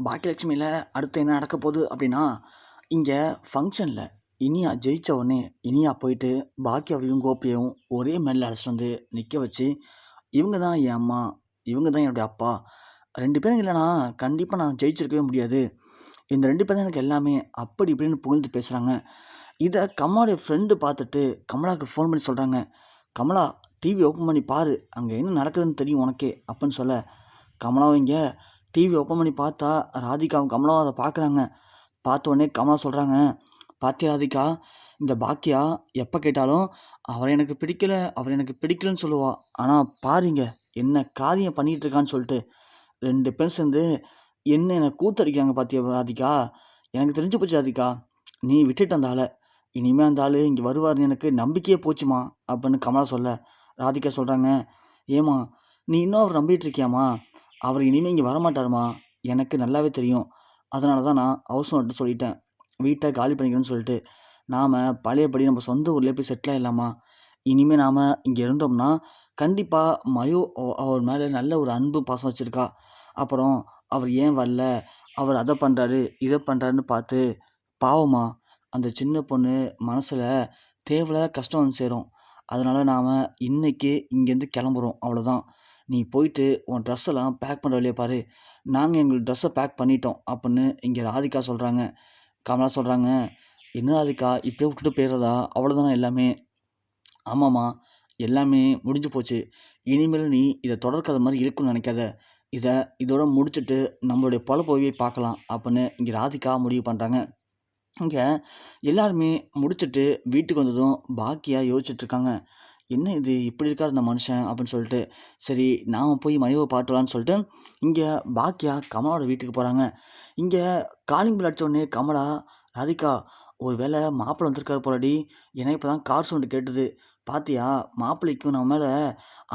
பாக்கியலட்சுமியில் அடுத்து என்ன நடக்க போகுது அப்படின்னா, இங்கே ஃபங்க்ஷனில் இனியா ஜெயிச்ச உடனே இனியா போயிட்டு பாக்கியாவையும் கோபியையும் ஒரே மேடையில் அழைச்சிட்டு வந்து நிற்க வச்சு, இவங்க தான் என் அம்மா, இவங்க தான் என்னுடைய அப்பா, 2 பேரும் இல்லைனா கண்டிப்பாக நான் ஜெயிச்சிருக்கவே முடியாது, இந்த 2 பேர் தான் எனக்கு எல்லாமே, அப்படி இப்படின்னு புகழ்ந்து பேசுகிறாங்க. இதை கமலாவுடைய ஃப்ரெண்டு பார்த்துட்டு கமலாவுக்கு ஃபோன் பண்ணி சொல்கிறாங்க, கமலா டிவி ஓப்பன் பண்ணி பாரு, அங்கே என்ன நடக்குதுன்னு தெரியும் உனக்கே அப்படின்னு சொல்ல, கமலாவும் இங்கே டிவி ஓப்பன் பண்ணி பார்த்தா ராதிகாவும் கமலாவும் அதை பார்க்குறாங்க. பார்த்த உடனே கமலா சொல்கிறாங்க, பாத்தியா ராதிகா, இந்த பாக்கியா எப்போ கேட்டாலும் அவர் எனக்கு பிடிக்கல, அவர் எனக்கு பிடிக்கலன்னு சொல்லுவா, ஆனால் பாருங்க என்ன காரியம் பண்ணிகிட்டு இருக்கான்னு சொல்லிட்டு 2 பேரும் சேர்ந்து என்னை கூத்தடிக்கிறாங்க பாத்தியா ராதிகா, எனக்கு தெரிஞ்சு போச்சு ராதிகா, நீ விட்டுட்டு அந்த ஆளை, இனிமேல் அந்த ஆள் இங்கே வருவார்னு எனக்கு நம்பிக்கையே போச்சுமா அப்படின்னு கமலா சொல்ல, ராதிகா சொல்கிறாங்க, ஏம்மா நீ இன்னும் அவர் நம்பிட்டு இருக்கியாம்மா, அவர் இனிமேல் இங்கே வரமாட்டாருமா, எனக்கு நல்லாவே தெரியும், அதனால தான் நான் ஹவுஸ் ஓனர்கிட்ட சொல்லிட்டேன், வீட்டை காலி பண்ணிக்கணும்னு சொல்லிட்டு, நாம் பழையபடி நம்ம சொந்த ஊர்லேயே போய் செட்டில் ஆகிடலாமா, இனிமேல் நாம் இங்கே இருந்தோம்னா கண்டிப்பாக மயோ அவர் மேலே நல்ல ஒரு அன்பு பாசம் வச்சுருக்கா, அப்புறம் அவர் ஏன் வரல, அவர் அதை பண்ணுறாரு இதை பண்ணுறாருன்னு பார்த்து பாவமா அந்த சின்ன பொண்ணு மனசில் தேவையில்லாத கஷ்டம் வந்து சேரும், அதனால் நாம் இன்றைக்கி இங்கேருந்து கிளம்புறோம், அவ்வளோதான், நீ போயிட்டு உன் ட்ரெஸ்ஸெல்லாம் பேக் பண்ணுற வழியை பாரு, நாங்கள் எங்களுக்கு ட்ரெஸ்ஸை பேக் பண்ணிட்டோம் அப்படின்னு இங்கே ராதிகா சொல்கிறாங்க. கமலா சொல்கிறாங்க, என்ன ராதிகா இப்படியே விட்டுட்டு போயிடுறதா, அவ்வளோதானே எல்லாமே, ஆமாம்மா எல்லாமே முடிஞ்சு போச்சு, இனிமேல் நீ இதை தொடர்கதை மாதிரி இருக்குன்னு நினைக்காத, இதோட முடிச்சுட்டு நம்மளுடைய பொழப்போய் பார்க்கலாம் அப்படின்னு இங்கே ராதிகா முடிவு பண்ணுறாங்க. இங்கே எல்லாருமே முடிச்சுட்டு வீட்டுக்கு வந்ததும் பாக்கியா யோசிச்சுட்ருக்காங்க, என்ன இது இப்படி இருக்கார் இந்த மனுஷன் அப்படின்னு சொல்லிட்டு, சரி நாம் போய் மயோவை பாட்டுலான்னு சொல்லிட்டு இங்கே பாக்கியா கமலாவோட வீட்டுக்கு போகிறாங்க. இங்கே காலிங் பெல் அடித்தோடனே கமலா, ராதிகா ஒரு வேளை மாப்பிள்ளை வந்திருக்காரு போலடி, ஏன்னா இப்போ தான் கார் சவுண்டு கேட்டுது, பாத்தியா மாப்பிள்ளைக்கும் நம்ம மேலே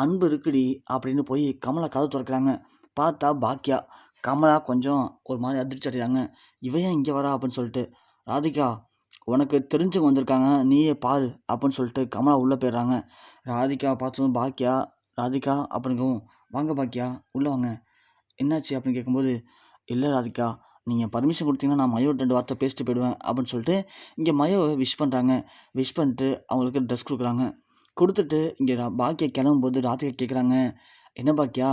அன்பு இருக்குடி அப்படின்னு போய் கமலா கதை திறக்கிறாங்க. பார்த்தா பாக்கியா கமலா கொஞ்சம் ஒரு மாதிரி அதிர்ச்சி அடைகிறாங்க, இவன் ஏன் இங்கே வரா அப்படின்னு சொல்லிட்டு, ராதிகா உனக்கு தெரிஞ்சவங்க வந்திருக்காங்க, நீயே பாரு அப்படின்னு சொல்லிட்டு கமலா உள்ளே போயிடுறாங்க. ராதிகாவை பார்த்ததும் பாக்கியா, ராதிகா அப்படிங்கவும், வாங்க பாக்கியா உள்ளே வாங்க, என்னாச்சு அப்படின்னு கேட்கும்போது, இல்லை ராதிகா நீங்கள் பர்மிஷன் கொடுத்தீங்கன்னா நான் மயோட 2 வார்த்தை பேசிட்டு போயிடுவேன் அப்படின்னு சொல்லிட்டு இங்கே மயோவை விஷ் பண்ணுறாங்க. விஷ் பண்ணிட்டு அவங்களுக்கு ட்ரெஸ் கொடுக்குறாங்க. கொடுத்துட்டு இங்கே பாக்கியா கிளம்பும்போது ராதிகா கேட்குறாங்க, என்ன பாக்கியா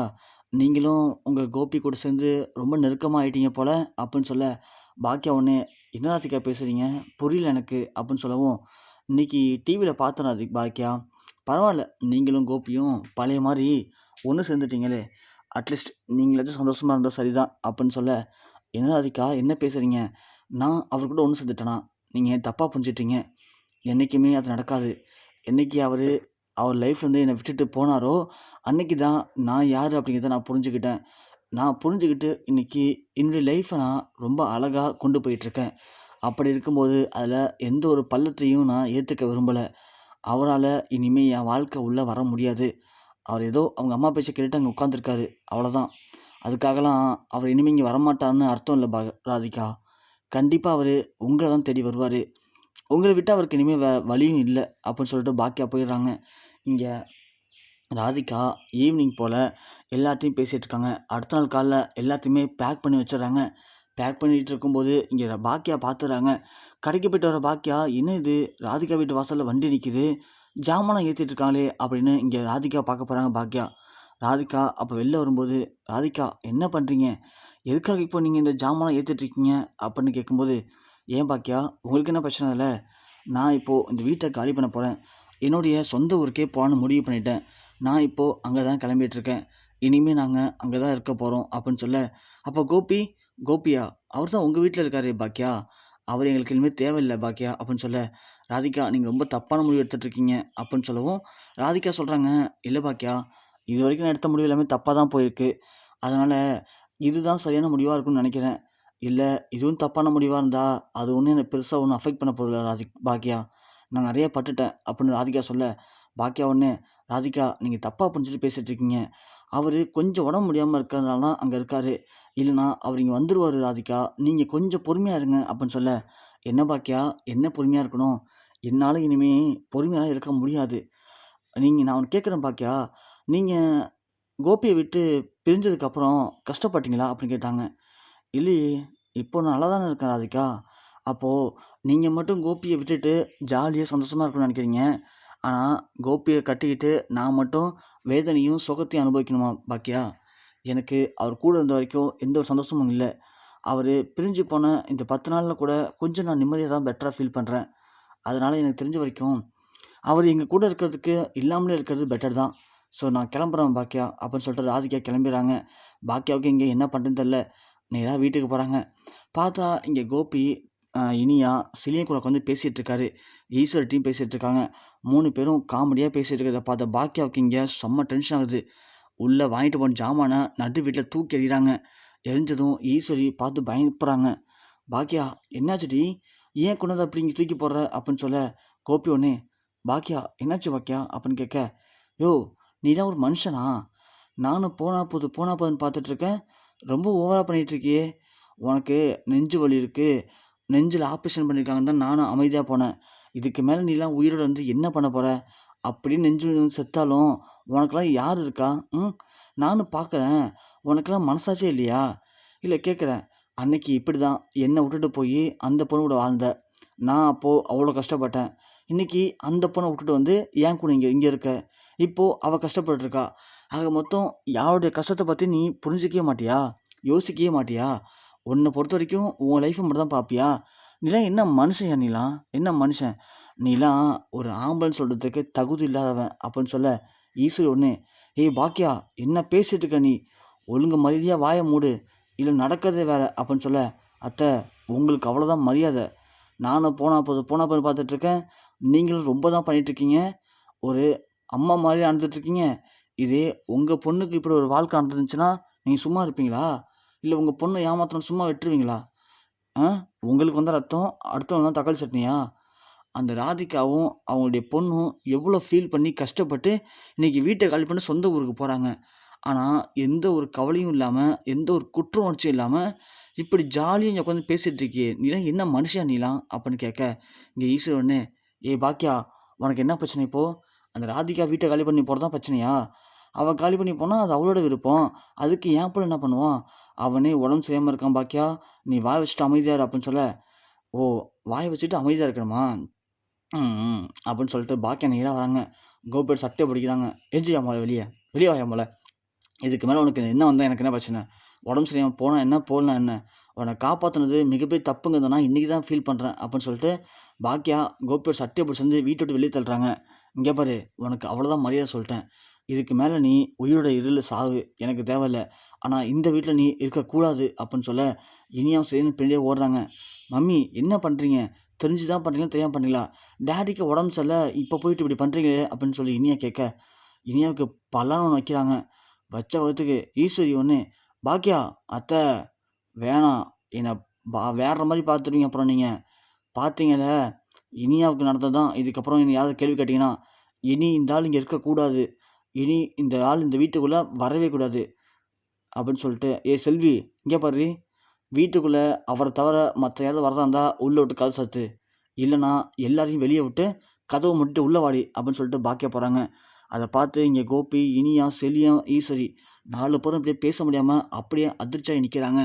நீங்களும் உங்கள் கோபி கூட சேர்ந்து ரொம்ப நெருக்கமாக ஆகிட்டீங்க போல் அப்படின்னு சொல்ல, பாக்கியா ஒன்று, என்ன ராதிகா பேசுகிறீங்க புரியல எனக்கு அப்படின்னு சொல்லவும், இன்றைக்கி டிவியில் பார்த்தேன் பாக்கியா, பரவாயில்ல நீங்களும் கோபியும் பழைய மாதிரி ஒன்று சேர்ந்துட்டீங்களே, அட்லீஸ்ட் நீங்களாச்சும் சந்தோஷமாக இருந்தால் சரிதான் அப்படின்னு சொல்ல, என்ன ராதிகா என்ன பேசுகிறீங்க, நான் அவர்கிட்ட ஒன்று சேர்ந்துட்டேனா, நீங்கள் தப்பாக புரிஞ்சிட்டீங்க, என்றைக்குமே அது நடக்காது, என்றைக்கு அவர் லைஃப்லேருந்து என்னை விட்டுட்டு போனாரோ அன்றைக்கி தான் நான் யார் அப்படிங்கிறத நான் புரிஞ்சுக்கிட்டேன், நான் புரிஞ்சுக்கிட்டு இன்றைக்கி என்னுடைய லைஃப்பை நான் ரொம்ப அழகாக கொண்டு போயிட்டுருக்கேன், அப்படி இருக்கும்போது அதில் எந்த ஒரு பள்ளத்தையும் நான் ஏற்றுக்க விரும்பலை, அவரால் இனிமேல் என் வாழ்க்கை உள்ளே வர முடியாது, அவர் ஏதோ அவங்க அம்மா பேச்சை கேட்டுட்டு அங்கே உட்காந்துருக்காரு அவ்வளோதான், அதுக்காகலாம் அவர் இனிமேல் இங்கே வரமாட்டான்னு அர்த்தம் இல்லை ராதிகா, கண்டிப்பாக அவர் உங்களை தான் தேடி வருவார், உங்களை விட்டு அவருக்கு இனிமேல் வழியும் இல்லை அப்படின்னு சொல்லிட்டு பாக்கியா போயிடுறாங்க. இங்கே ராதிகா ஈவினிங் போல் எல்லாத்தையும் பேசிகிட்டு இருக்காங்க. அடுத்த நாள் காலைல எல்லாத்தையுமே பேக் பண்ணி வச்சிடுறாங்க. பேக் பண்ணிகிட்டு இருக்கும்போது இங்கே பாக்கியா பார்த்துடுறாங்க. கடைக்கு போய்ட்டு வர பாக்கியா, என்ன இது ராதிகா வீட்டு வாசலில் வண்டி நிற்கிது, ஜாமான் ஏற்றிட்டு இருக்காங்களே அப்படின்னு இங்கே ராதிகா பார்க்க போகிறாங்க பாக்கியா. ராதிகா அப்போ வெளில வரும்போது, ராதிகா என்ன பண்ணுறீங்க, எதுக்காக இப்போ நீங்கள் இந்த ஜாமான் ஏற்றிட்டுருக்கீங்க அப்படின்னு கேட்கும்போது, ஏன் பாக்கியா உங்களுக்கு என்ன பிரச்சனை இல்லை, நான் இப்போது இந்த வீட்டை காலி பண்ண போகிறேன், என்னுடைய சொந்த ஊருக்கே போகலான்னு முடிவு பண்ணிட்டேன், நான் இப்போது அங்கே தான் கிளம்பிகிட்ருக்கேன், இனிமேல் நாங்கள் அங்கே தான் இருக்க போகிறோம் அப்படின்னு சொல்ல, அப்போ கோபியா அவர் தான் உங்கள் வீட்டில் இருக்காரு பாக்கியா, அவர் எங்களுக்கு இனிமேல் தேவையில்லை பாக்கியா அப்படின்னு சொல்ல, ராதிகா நீங்கள் ரொம்ப தப்பான முடிவு எடுத்துகிட்ருக்கீங்க அப்படின்னு சொல்லவும், ராதிகா சொல்கிறாங்க, இல்லை பாக்கியா இது வரைக்கும் நான் எடுத்த முடிவு எல்லாமே தப்பாக தான் போயிருக்கு, அதனால் இதுதான் சரியான முடிவாக இருக்குன்னு நினைக்கிறேன், இல்லை இதுவும் தப்பான முடிவாக இருந்தால் அது ஒன்றும் எனக்கு பெருசாக ஒன்றும் அஃபெக்ட் பண்ண போதில்லை பாக்கியா, நான் நிறைய பட்டுட்டேன் அப்படின்னு ராதிகா சொல்ல, பாக்கியா ஒன்று, ராதிகா நீங்கள் தப்பாக புரிஞ்சுட்டு பேசிகிட்டு இருக்கீங்க, அவர் கொஞ்சம் உடம்பு முடியாமல் இருக்கிறதுனால தான் அங்கே இருக்கார், இல்லைனா அவர் இங்கே வந்துடுவார் ராதிகா, நீங்கள் கொஞ்சம் பொறுமையாக இருங்க அப்படின்னு சொல்ல, என்ன பாக்கியா என்ன பொறுமையாக இருக்கணும், என்னால் இனிமேல் பொறுமையாக இருக்க முடியாது, நான் ஒன்று கேட்குறேன் பாக்கியா, நீங்கள் கோபியை விட்டு பிரிஞ்சதுக்கப்புறம் கஷ்டப்பட்டீங்களா அப்படின்னு கேட்டாங்க. இல்லையே! இப்போ நல்லா தானே இருக்கேன் ராதிகா. அப்போ நீங்க மட்டும் கோபிய விட்டுட்டு ஜாலியா சந்தோஷமா இருக்கணும்னு நெனைக்கிறீங்க. ஆனா, கோபிய கட்டிக்கிட்டு நான் மட்டும் வேதனையும், சுகத்தையும் அனுபவிக்கணுமா பாக்கியா? எனக்கு அவர் கூட இருந்த வரைக்கும் எந்த ஒரு சந்தோஷமும் இல்ல. அவரு பிரிஞ்சு போன இந்த 10 நாள்ல கூட கொஞ்சம் நான் நிம்மதியா தான் பெட்டரா ஃபீல் பண்றேன். அதனால எனக்கு தெரிஞ்ச வரைக்கும், அவரு எங்க கூட இருக்கிறதுக்கு இல்லாமலே இருக்கிறது பெட்டர் தான். ஸோ நான் கிளம்புறேன் பாக்கியா அப்படின்னு சொல்லிட்டு ராதிகா கிளம்பிறாங்க. பாக்கியாவுக்கு இங்க என்ன பண்றதுன்னு தெரியல. நேரா வீட்டுக்கு போறாங்க. பார்த்தா இங்க கோபி, இனியா, செலியன் கூட உட்காந்து பேசிட்டு இருக்காரு. ஈஸ்வரிட்டயும் பேசிட்டு இருக்காங்க. 3 பேரும் காமெடியா பேசிட்டு இருக்கிறத பார்த்த பாக்கியாவுக்கு இங்க செம்ம டென்ஷன் ஆகுது. உள்ள வாங்கிட்டு போன ஜாமான நடு வீட்ல தூக்கி எறியறாங்க. எறிஞ்சதும் ஈஸ்வரி பார்த்து பயப்படுறாங்க. "பாக்கியா என்னாச்சுடி? ஏன் கொண்டு வந்து அப்படி இங்க தூக்கி போடுற?" அப்படின்னு சொல்ல, கோபி உடனே, "பாக்கியா என்னாச்சு பாக்கியா?" அப்படின்னு கேட்க, "யோவ்! நீலாம் ஒரு மனுஷனா? நானும் போனா போதுன்னு பார்த்துட்டு இருக்கேன். ரொம்ப ஓவரா பண்ணிட்டு இருக்கியே! உனக்கு நெஞ்சு வலி இருக்கு. நெஞ்சில ஆப்ரேஷன் பண்ணியிருக்காங்கன்னு தான் நானும் அமைதியா போனேன். இதுக்கு மேல நீலாம் உயிரோட வந்து என்ன பண்ண போற? அப்படியே நெஞ்சு வலி வந்து செத்தாலும் உனக்கெல்லாம் யார் இருக்கா? ம்? நானும் பார்க்குறேன். உனக்கெல்லாம் மனசாட்சியே இல்லையா? இல்ல கேட்குறேன். அன்னைக்கு இப்படிதான் என்ன விட்டுட்டு போயி அந்த பொண்ணு கூட வாழ்ந்த. நான் அப்போ அவ்வளோ கஷ்டப்பட்டேன். இன்னைக்கு அந்த பொண்ண விட்டுட்டு வந்து என் கூட இங்க இங்க இருக்க. இப்போ அவ கஷ்டப்பட்டுட்டு இருக்கா. ஆக மொத்தம் யாருடைய கஷ்டத்த பத்தி நீ புரிஞ்சுக்கவே மாட்டியா? யோசிக்கவே மாட்டியா? உன்ன பொறுத்தவரைக்கும் உன் லைஃப்ப மட்டும் தான் பார்ப்பியா? நீலாம் என்ன மனுஷன்யா நீலாம்? என்ன மனுஷன்? நீலாம் ஒரு ஆம்பளன்னு சொல்றதுக்கு தகுதி இல்லாதவன் அப்படின்னு சொல்ல, ஈஸ்வரி உடனே, "ஏய் பாக்கியா! என்ன பேசிட்டு இருக்க நீ? ஒழுங்கு மரியாதையா வாய மூடு. இல்ல நடக்கிறதே வேற" அப்படின்னு சொல்ல, "அத்தை உங்களுக்கு அவ்வளோதான் மரியாதை. நானும் போனா போதுன்னு பார்த்துட்டு இருக்கேன். நீங்களும் ரொம்ப தான் பண்ணிட்டு இருக்கீங்க. ஒரு அம்மா மாரி நடந்துட்டு இருக்கீங்க. இதே உங்க பொண்ணுக்கு இப்படி ஒரு வாழ்க்கை நடந்துருந்துச்சுன்னா, நீங்க சும்மா இருப்பீங்களா? இல்ல உங்க பொண்ண ஏமாத்துனோம்னு சும்மா விட்டுருவீங்களா? ஆ? உங்களுக்கு வந்தா ரத்தம், அடுத்தவனுக்கு தான் தக்காளி சட்னியா? அந்த ராதிகாவும், அவங்களுடைய பொண்ணும் எவ்வளோ ஃபீல் பண்ணி கஷ்டப்பட்டு இன்னைக்கு வீட்ட காலி பண்ணி சொந்த ஊருக்கு போறாங்க. ஆனா, எந்த ஒரு கவலையும் இல்லாம, எந்த ஒரு குற்ற உணர்ச்சியும் இல்லாம, இப்படி ஜாலியா இங்க உட்காந்து பேசிட்டு இருக்கியே! நீலாம் என்ன மனுஷியா நீலாம்? அப்படின்னு கேட்க, இங்க ஈஸ்வரி உடனே, "ஏய் பாக்கியா! உனக்கு என்ன பிரச்சனை இப்போ? அந்த ராதிகா வீட்ட காலி பண்ணி போறது தான் பிரச்சனையா? அவ காலி பண்ணி போனா அது அவளோட விருப்பம். அதுக்கு என் புள்ள என்ன பண்ணுவான்? அவனே உடம்பு சரியில்லாம இருக்கான் பாக்கியா! நீ வாய வச்சுட்டு அமைதியா இரு" அப்படின்னு சொல்ல, "ஓ! வாய வச்சுட்டு அமைதியா இருக்கணுமா? ம், ம்." அப்படின்னு சொல்லிட்டு பாக்கியா நேரா வராங்க. கோபியோட சட்டைய பிடிக்கிறாங்க. "எந்திரியா மொதல்ல வெளிய. வெளிய வாயா மொதல்ல. இதுக்கு மேல உனக்கு என்ன வந்தா எனக்கு என்ன பிரச்சனை? உடம்பு சரியில்லாம போனா என்ன? போகலனா என்ன? உன்ன காப்பாத்துனது மிகப்பெரிய தப்புங்கிறத நான் இன்னைக்கு தான் ஃபீல் பண்றேன்." அப்படின்னு சொல்லிட்டு பாக்கியா கோபியோட சட்டைய பிடிச்சு வந்து வீட்ட விட்டு வெளிய தள்ளுறாங்க. "இங்க பாரு, உனக்கு அவ்வளோதான் மரியாதை சொல்லிட்டேன். இதுக்கு மேல நீ உயிரோட இரு இல்ல சாவு. எனக்கு தேவையில்ல. ஆனா இந்த வீட்ல நீ இருக்கக்கூடாது." அப்படின்னு சொல்ல, இனியாவும் சரின்னு பின்னாடியே ஓடுறாங்க. "மம்மி என்ன பண்றீங்க? தெரிஞ்சு தான் பண்றீங்களா? தெரியாம பண்றீங்களா? டாடிக்கு உடம்பு சரியில்ல. இப்ப போயிட்டு இப்படி பண்றீங்களே!" அப்படின்னு சொல்லி இனியா கேட்க, இனியாவுக்கு பலார்ன்னு ஒண்ணு வைக்கிறாங்க. வச்ச வகுத்துக்கு ஈஸ்வரி ஒண்ணு, "பாக்கியா! அத்தை வேணாம். என்ன வேற மாரி பார்த்துருவீங்க அப்புறம் நீங்க. பார்த்தீங்கள்ல, இனியாவுக்கு நடந்தது தான். இதுக்கப்புறம் என்னை யாராவது கேள்வி கேட்டீங்கன்னா, இனி இந்த ஆள் இங்க இருக்கக்கூடாது. இனி இந்த ஆள் இந்த வீட்டுக்குள்ள வரவே கூடாது." அப்படின்னு சொல்லிட்டு, "ஏய் செல்வி, இங்க பார்ரி. வீட்டுக்குள்ள அவர தவிர மத்த யாராவது வரதா இருந்தா உள்ள விட்டு கதவ சாத்து. இல்லன்னா எல்லாரையும் வெளிய விட்டு கதவ மூடிட்டு உள்ள வாடி." அப்படின்னு சொல்லிட்டு பாக்கியா போறாங்க. அத பார்த்து இங்க கோபி, இனியா, செலியன், ஈஸ்வரி 4 பேரும் இப்படியே பேச முடியாம அப்படியே அதிர்ச்சியாகி நிக்கிறாங்க.